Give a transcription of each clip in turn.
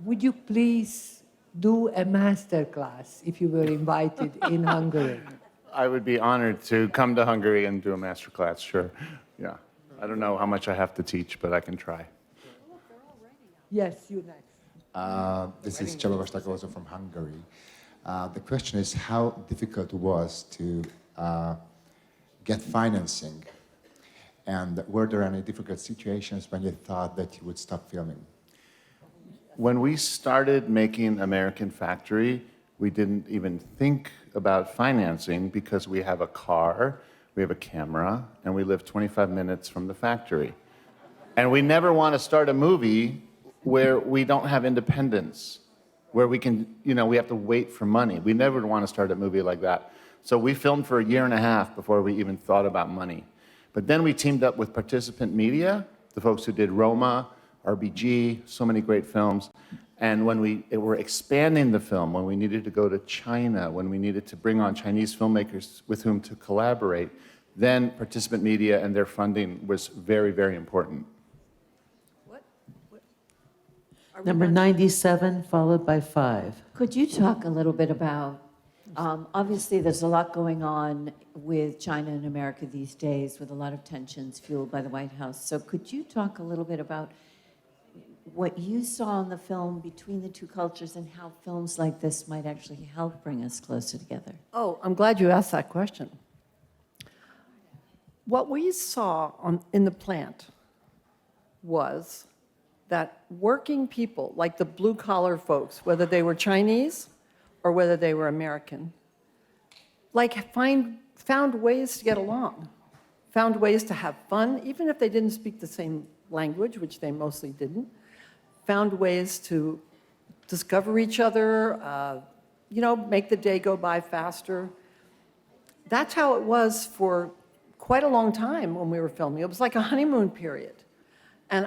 would you please do a master class if you were invited in Hungary? I would be honored to come to Hungary and do a master class, sure. Yeah. I don't know how much I have to teach, but I can try. Yes, you next. This is Csaba Vastak, also from Hungary. The question is how difficult it was to get financing, and were there any difficult situations when you thought that you would stop filming? When we started making American Factory, we didn't even think about financing because we have a car, we have a camera, and we live 25 minutes from the factory. And we never want to start a movie where we don't have independence, where we can, we have to wait for money. We never want to start a movie like that. So we filmed for 1.5 years before we even thought about money. But then we teamed up with Participant Media, the folks who did Roma, RBG, so many great films. And when we were expanding the film, when we needed to go to China, when we needed to bring on Chinese filmmakers with whom to collaborate, then Participant Media and their funding was very, very important. Number 97, followed by 5. Could you talk a little bit about, obviously there's a lot going on with China and America these days with a lot of tensions fueled by the White House. So could you talk a little bit about what you saw in the film between the two cultures and how films like this might actually help bring us closer together? Oh, I'm glad you asked that question. What we saw in the plant was that working people, like the blue-collar folks, whether they were Chinese or whether they were American, found ways to get along, found ways to have fun, even if they didn't speak the same language, which they mostly didn't, found ways to discover each other, make the day go by faster. That's how it was for quite a long time when we were filming. It was like a honeymoon period. And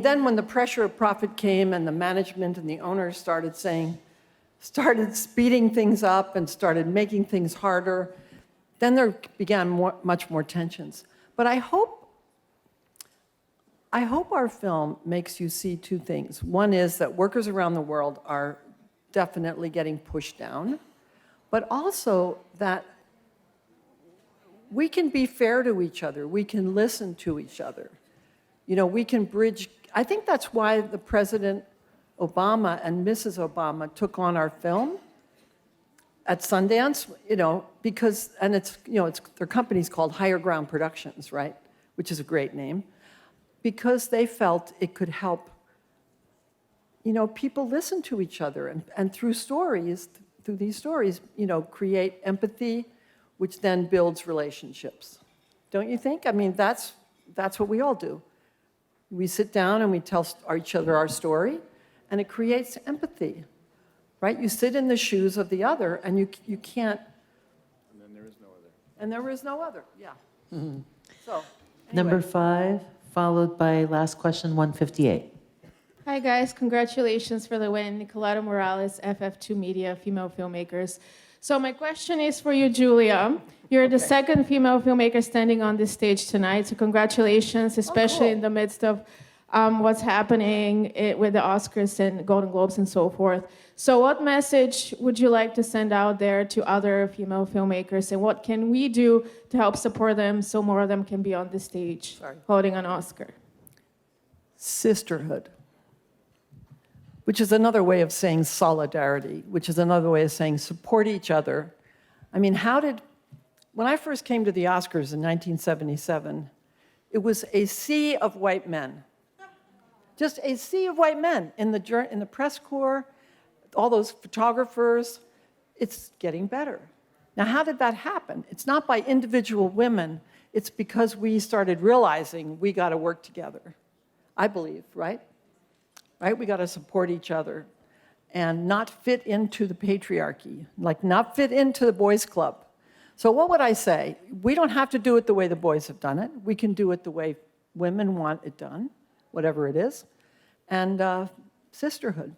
then when the pressure of profit came and the management and the owners started speeding things up and started making things harder, then there began much more tensions. But I hope our film makes you see two things. One is that workers around the world are definitely getting pushed down, but also that we can be fair to each other. We can listen to each other. We can bridge. I think that's why the President Obama and Mrs. Obama took on our film at Sundance, because, and their company's called Higher Ground Productions, right? Which is a great name. Because they felt it could help, people listen to each other and through these stories, create empathy, which then builds relationships. Don't you think? That's what we all do. We sit down and we tell each other our story, and it creates empathy, right? You sit in the shoes of the other, and you can't. And then there is no other. And there is no other, yeah. Mm-hmm. So, anyway. Number 5, followed by last question, 158. Hi guys, congratulations for the win. Nicoletta Morales, FF2 Media, female filmmakers. So my question is for you, Julia. You're the second female filmmaker standing on this stage tonight, so congratulations, especially in the midst of what's happening with the Oscars and Golden Globes and so forth. So what message would you like to send out there to other female filmmakers, and what can we do to help support them so more of them can be on the stage holding an Oscar? Sisterhood, which is another way of saying solidarity, which is another way of saying support each other. When I first came to the Oscars in 1977, it was a sea of white men. Just a sea of white men in the press corps, all those photographers. It's getting better. Now, how did that happen? It's not by individual women. It's because we started realizing we got to work together. I believe, right? Right? We got to support each other and not fit into the patriarchy, not fit into the boys' club. So what would I say? We don't have to do it the way the boys have done it. We can do it the way women want it done, whatever it is. And sisterhood.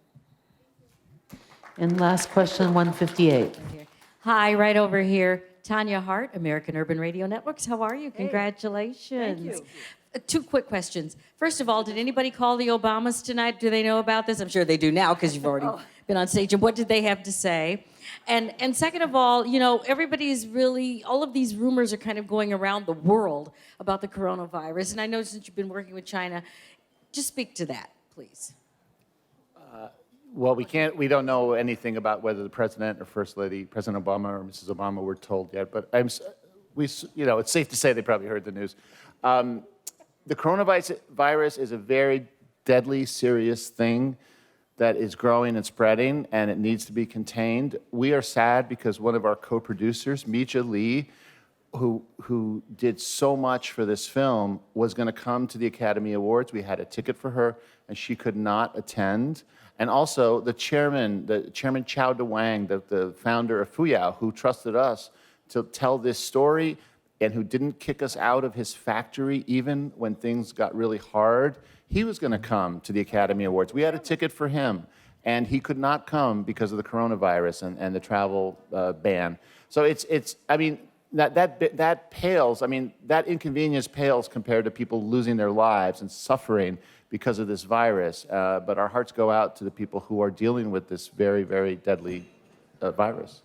And last question, 158. Hi, right over here. Tanya Hart, American Urban Radio Networks. How are you? Congratulations. Thank you. Two quick questions. First of all, did anybody call the Obamas tonight? Do they know about this? I'm sure they do now because you've already been on stage. And what did they have to say? And second of all, you know, everybody's really, all of these rumors are kind of going around the world about the coronavirus. And I know since you've been working with China, just speak to that, please. Well, we don't know anything about whether the president or first lady, President Obama or Mrs. Obama, were told yet. But you know, it's safe to say they probably heard the news. The coronavirus is a very deadly, serious thing that is growing and spreading, and it needs to be contained. We are sad because one of our co-producers, Mija Lee, who did so much for this film, was going to come to the Academy Awards. We had a ticket for her, and she could not attend. And also the chairman Chao DeWang, the founder of Fuyao, who trusted us to tell this story and who didn't kick us out of his factory even when things got really hard, he was going to come to the Academy Awards. We had a ticket for him, and he could not come because of the coronavirus and the travel ban. So I mean, that pales, I mean, that inconvenience pales compared to people losing their lives and suffering because of this virus. But our hearts go out to the people who are dealing with this very, very deadly virus.